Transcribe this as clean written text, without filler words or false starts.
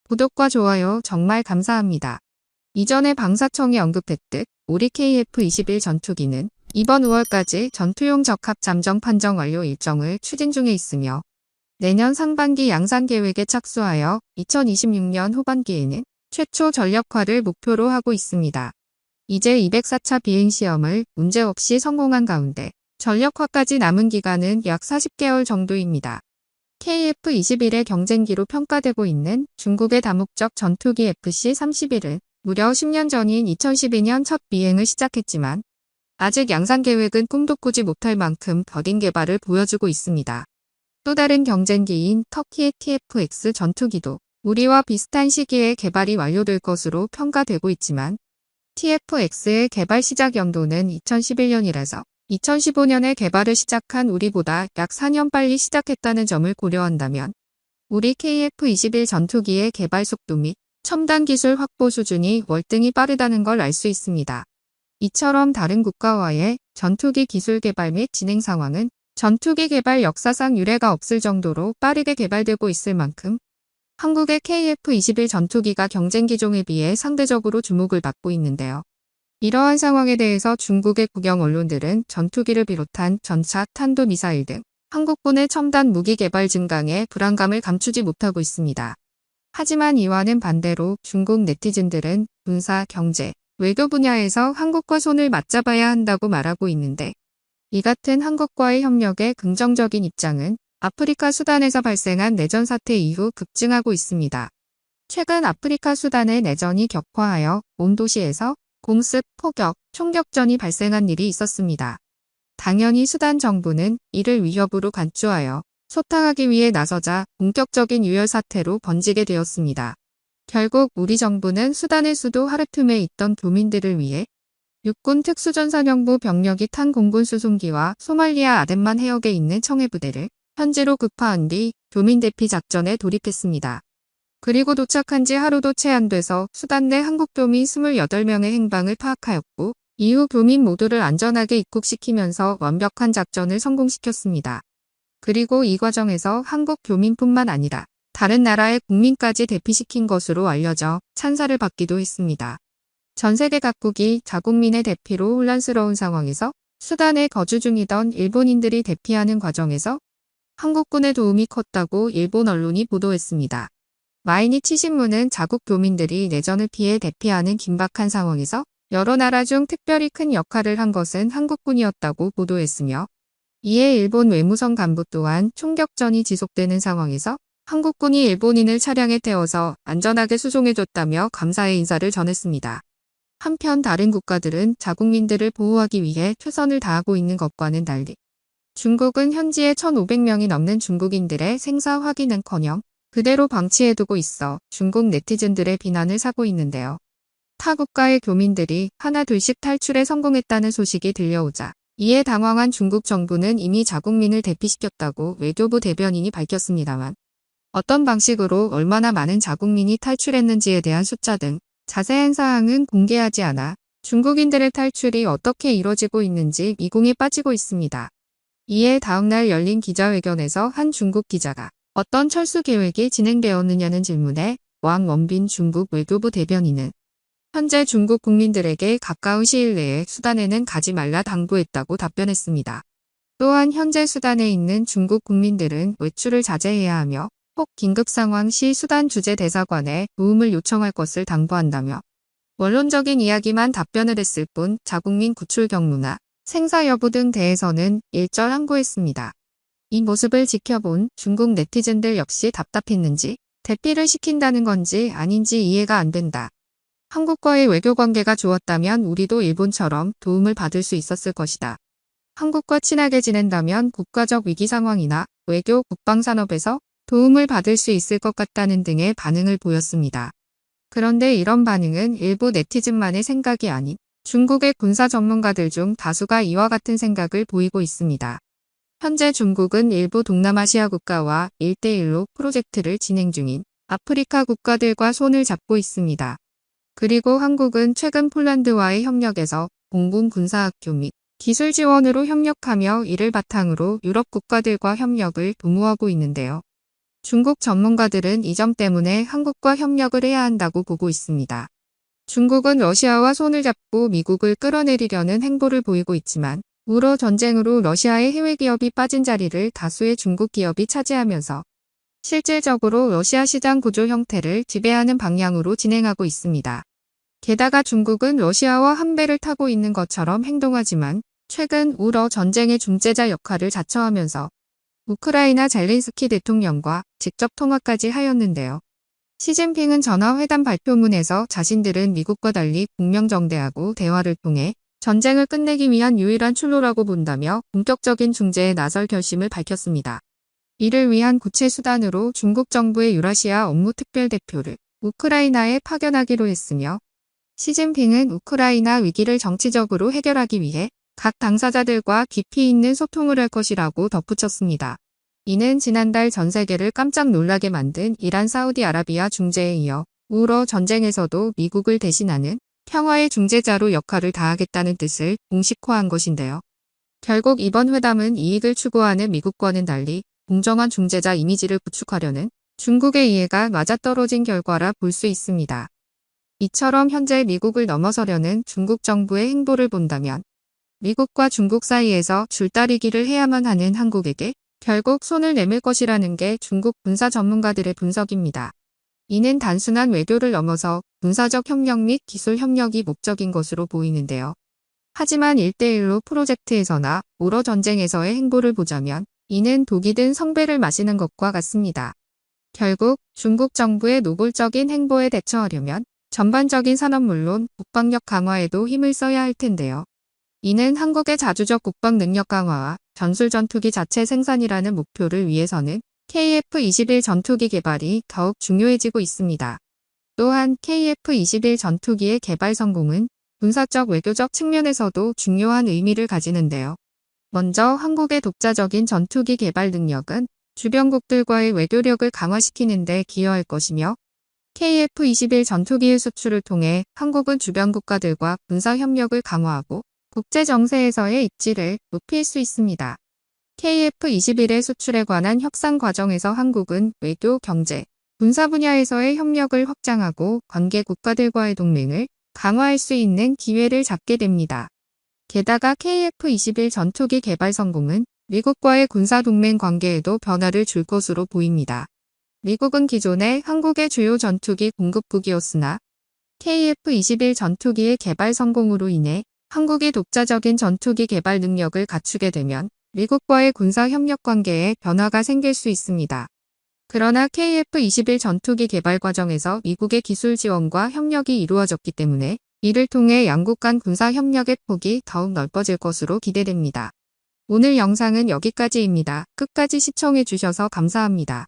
구독과 좋아요 정말 감사합니다. 이전에 방사청이 언급했듯 우리 KF-21 전투기는 이번 5월까지 전투용 적합 잠정 판정 완료 일정을 추진 중에 있으며 내년 상반기 양산 계획에 착수하여 2026년 후반기에는 최초 전력화를 목표로 하고 있습니다. 이제 204차 비행시험을 문제없이 성공한 가운데 전력화까지 남은 기간은 약 40개월 정도입니다. KF-21의 경쟁기로 평가되고 있는 중국의 다목적 전투기 FC-31은 무려 10년 전인 2012년 첫 비행을 시작했지만 아직 양산 계획은 꿈도 꾸지 못할 만큼 더딘 개발을 보여주고 있습니다. 또 다른 경쟁기인 터키의 TFX 전투기도 우리와 비슷한 시기에 개발이 완료될 것으로 평가되고 있지만 TFX의 개발 시작 연도는 2011년이라서 2015년에 개발을 시작한 우리보다 약 4년 빨리 시작했다는 점을 고려한다면 우리 KF-21 전투기의 개발 속도 및 첨단 기술 확보 수준이 월등히 빠르다는 걸 알 수 있습니다. 이처럼 다른 국가와의 전투기 기술 개발 및 진행 상황은 전투기 개발 역사상 유례가 없을 정도로 빠르게 개발되고 있을 만큼 한국의 KF-21 전투기가 경쟁 기종에 비해 상대적으로 주목을 받고 있는데요. 이러한 상황에 대해서 중국의 국영 언론들은 전투기를 비롯한 전차, 탄도미사일 등 한국군의 첨단 무기 개발 증강에 불안감을 감추지 못하고 있습니다. 하지만 이와는 반대로 중국 네티즌들은 군사, 경제, 외교 분야에서 한국과 손을 맞잡아야 한다고 말하고 있는데 이 같은 한국과의 협력에 긍정적인 입장은 아프리카 수단에서 발생한 내전 사태 이후 급증하고 있습니다. 최근 아프리카 수단의 내전이 격화하여 온 도시에서 공습, 포격, 총격전이 발생한 일이 있었습니다. 당연히 수단 정부는 이를 위협으로 간주하여 소탕하기 위해 나서자 본격적인 유혈 사태로 번지게 되었습니다. 결국 우리 정부는 수단의 수도 하르툼에 있던 교민들을 위해 육군 특수전사령부 병력이 탄 공군 수송기와 소말리아 아덴만 해역에 있는 청해부대를 현지로 급파한 뒤 교민 대피 작전에 돌입했습니다. 그리고 도착한 지 하루도 채 안 돼서 수단 내 한국 교민 28명의 행방을 파악하였고 이후 교민 모두를 안전하게 입국시키면서 완벽한 작전을 성공시켰습니다. 그리고 이 과정에서 한국 교민뿐만 아니라 다른 나라의 국민까지 대피시킨 것으로 알려져 찬사를 받기도 했습니다. 전 세계 각국이 자국민의 대피로 혼란스러운 상황에서 수단에 거주 중이던 일본인들이 대피하는 과정에서 한국군의 도움이 컸다고 일본 언론이 보도했습니다. 마이니치 신문은 자국 교민들이 내전을 피해 대피하는 긴박한 상황에서 여러 나라 중 특별히 큰 역할을 한 것은 한국군이었다고 보도했으며 이에 일본 외무성 간부 또한 총격전이 지속되는 상황에서 한국군이 일본인을 차량에 태워서 안전하게 수송해줬다며 감사의 인사를 전했습니다. 한편 다른 국가들은 자국민들을 보호하기 위해 최선을 다하고 있는 것과는 달리 중국은 현지에 1,500명이 넘는 중국인들의 생사 확인은커녕 그대로 방치해두고 있어 중국 네티즌들의 비난을 사고 있는데요. 타 국가의 교민들이 하나 둘씩 탈출에 성공했다는 소식이 들려오자 이에 당황한 중국 정부는 이미 자국민을 대피시켰다고 외교부 대변인이 밝혔습니다만 어떤 방식으로 얼마나 많은 자국민이 탈출했는지에 대한 숫자 등 자세한 사항은 공개하지 않아 중국인들의 탈출이 어떻게 이뤄지고 있는지 미궁에 빠지고 있습니다. 이에 다음날 열린 기자회견에서 한 중국 기자가 어떤 철수 계획이 진행되었느냐는 질문에 왕 원빈 중국 외교부 대변인은 현재 중국 국민들에게 가까운 시일 내에 수단에는 가지 말라 당부했다고 답변했습니다. 또한 현재 수단에 있는 중국 국민들은 외출을 자제해야 하며 혹 긴급 상황 시 수단 주재 대사관에 도움을 요청할 것을 당부한다며 원론적인 이야기만 답변을 했을 뿐 자국민 구출 경로나 생사 여부 등 대해서는 일절항고했습니다. 이 모습을 지켜본 중국 네티즌들 역시 답답했는지 대피를 시킨다는 건지 아닌지 이해가 안 된다. 한국과의 외교 관계가 좋았다면 우리도 일본처럼 도움을 받을 수 있었을 것이다. 한국과 친하게 지낸다면 국가적 위기 상황이나 외교, 국방산업에서 도움을 받을 수 있을 것 같다는 등의 반응을 보였습니다. 그런데 이런 반응은 일부 네티즌만의 생각이 아닌 중국의 군사 전문가들 중 다수가 이와 같은 생각을 보이고 있습니다. 현재 중국은 일부 동남아시아 국가와 1대1로 프로젝트를 진행 중인 아프리카 국가들과 손을 잡고 있습니다. 그리고 한국은 최근 폴란드와의 협력에서 공군 군사학교 및 기술 지원으로 협력하며 이를 바탕으로 유럽 국가들과 협력을 도모하고 있는데요. 중국 전문가들은 이 점 때문에 한국과 협력을 해야 한다고 보고 있습니다. 중국은 러시아와 손을 잡고 미국을 끌어내리려는 행보를 보이고 있지만 우러 전쟁으로 러시아의 해외 기업이 빠진 자리를 다수의 중국 기업이 차지하면서 실질적으로 러시아 시장 구조 형태를 지배하는 방향으로 진행하고 있습니다. 게다가 중국은 러시아와 한 배를 타고 있는 것처럼 행동하지만 최근 우러 전쟁의 중재자 역할을 자처하면서 우크라이나 젤렌스키 대통령과 직접 통화까지 하였는데요. 시진핑은 전화회담 발표문에서 자신들은 미국과 달리 공명정대하고 대화를 통해 전쟁을 끝내기 위한 유일한 출로라고 본다며 본격적인 중재에 나설 결심을 밝혔습니다. 이를 위한 구체 수단으로 중국 정부의 유라시아 업무 특별대표를 우크라이나에 파견하기로 했으며 시진핑은 우크라이나 위기를 정치적으로 해결하기 위해 각 당사자들과 깊이 있는 소통을 할 것이라고 덧붙였습니다. 이는 지난달 전 세계를 깜짝 놀라게 만든 이란 사우디아라비아 중재에 이어 우러 전쟁에서도 미국을 대신하는 평화의 중재자로 역할을 다하겠다는 뜻을 공식화한 것인데요. 결국 이번 회담은 이익을 추구하는 미국과는 달리 공정한 중재자 이미지를 구축하려는 중국의 이해가 맞아떨어진 결과라 볼 수 있습니다. 이처럼 현재 미국을 넘어서려는 중국 정부의 행보를 본다면 미국과 중국 사이에서 줄다리기를 해야만 하는 한국에게 결국 손을 내밀 것이라는 게 중국 군사 전문가들의 분석입니다. 이는 단순한 외교를 넘어서 군사적 협력 및 기술 협력이 목적인 것으로 보이는데요. 하지만 1대1로 프로젝트에서나 우러 전쟁에서의 행보를 보자면 이는 독이 든 성배를 마시는 것과 같습니다. 결국 중국 정부의 노골적인 행보에 대처하려면 전반적인 산업 물론 국방력 강화에도 힘을 써야 할 텐데요. 이는 한국의 자주적 국방 능력 강화와 전술 전투기 자체 생산이라는 목표를 위해서는 KF-21 전투기 개발이 더욱 중요해지고 있습니다. 또한 KF-21 전투기의 개발 성공은 군사적 외교적 측면에서도 중요한 의미를 가지는데요. 먼저 한국의 독자적인 전투기 개발 능력은 주변국들과의 외교력을 강화시키는 데 기여할 것이며 KF-21 전투기의 수출을 통해 한국은 주변 국가들과 군사 협력을 강화하고 국제 정세에서의 입지를 높일 수 있습니다. KF-21의 수출에 관한 협상 과정에서 한국은 외교, 경제, 군사 분야에서의 협력을 확장하고 관계 국가들과의 동맹을 강화할 수 있는 기회를 잡게 됩니다. 게다가 KF-21 전투기 개발 성공은 미국과의 군사 동맹 관계에도 변화를 줄 것으로 보입니다. 미국은 기존에 한국의 주요 전투기 공급국이었으나 KF-21 전투기의 개발 성공으로 인해 한국이 독자적인 전투기 개발 능력을 갖추게 되면 미국과의 군사 협력 관계에 변화가 생길 수 있습니다. 그러나 KF-21 전투기 개발 과정에서 미국의 기술 지원과 협력이 이루어졌기 때문에 이를 통해 양국 간 군사 협력의 폭이 더욱 넓어질 것으로 기대됩니다. 오늘 영상은 여기까지입니다. 끝까지 시청해 주셔서 감사합니다.